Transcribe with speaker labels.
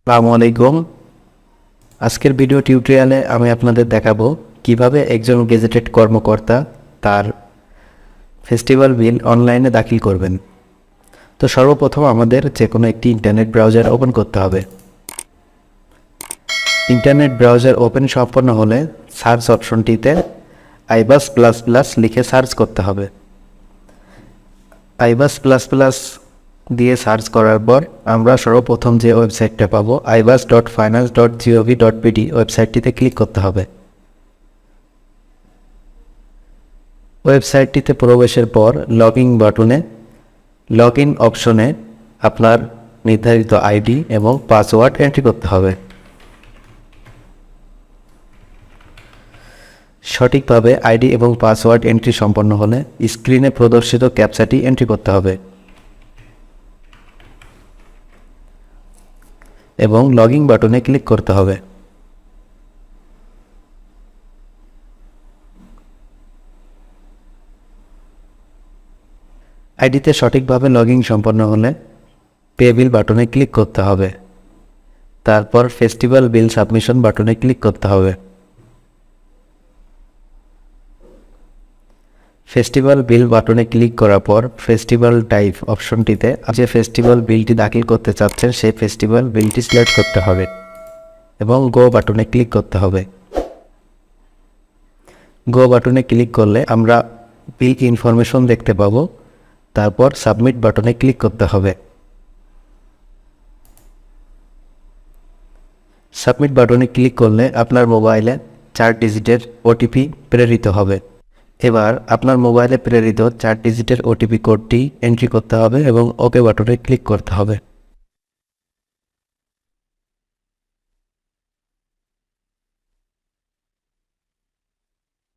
Speaker 1: আসসালামু আলাইকুম। আজকের ভিডিও টিউটোরিয়ালে আমি আপনাদের দেখাবো কিভাবে একজন গেজেটেড কর্মকর্তা তার ফেস্টিভ্যাল বিল অনলাইনে দাখিল করবেন। তো সর্বপ্রথম আমাদের যে কোনো একটি ইন্টারনেট ব্রাউজার ওপেন করতে হবে। ইন্টারনেট ব্রাউজার ওপেন সম্পন্ন হলে সার্চ অপশনটিতে ibas++ লিখে সার্চ করতে হবে। ibas++ দিয়ে সার্চ করার পর আমরা সর্বপ্রথম যে ওয়েবসাইটটা পাবো ibas.finance.gov.pd ওয়েবসাইটটিতে ক্লিক করতে হবে। ওয়েবসাইটটিতে প্রবেশের পর লগ ইন অপশনে আপনার নির্ধারিত আইডি এবং পাসওয়ার্ড এন্ট্রি করতে হবে। সঠিকভাবে আইডি এবং পাসওয়ার্ড এন্ট্রি সম্পন্ন হলে স্ক্রিনে প্রদর্শিত ক্যাপচাটি এন্ট্রি করতে হবে এবং লগইন বাটনে ক্লিক করতে হবে। আইডিতে সঠিকভাবে লগইন সম্পন্ন হলে পে বিল বাটনে ক্লিক করতে হবে। তারপর ফেস্টিভ্যাল বিল সাবমিশন বাটনে ক্লিক করতে হবে। ফেস্টিভ্যাল বিল বাটনে ক্লিক করার পর ফেস্টিভ্যাল টাইপ অপশনটিতে যে ফেস্টিভ্যাল বিলটি দাখিল করতে চাচ্ছেন সেই ফেস্টিভ্যাল বিলটি সিলেক্ট করতে হবে এবং গো বাটনে ক্লিক করতে হবে। গো বাটনে ক্লিক করলে আমরা বিল ইনফরমেশন দেখতে পাবো। তারপর সাবমিট বাটনে ক্লিক করতে হবে। সাবমিট বাটনে ক্লিক করলে আপনার মোবাইলে 4 ডিজিটের ওটিপি প্রেরিত হবে। এবার আপনার মোবাইলে প্রেরিত 4 ডিজিটের ওটিপি কোডটি এন্ট্রি করতে হবে এবং ওকে বাটনে ক্লিক করতে হবে।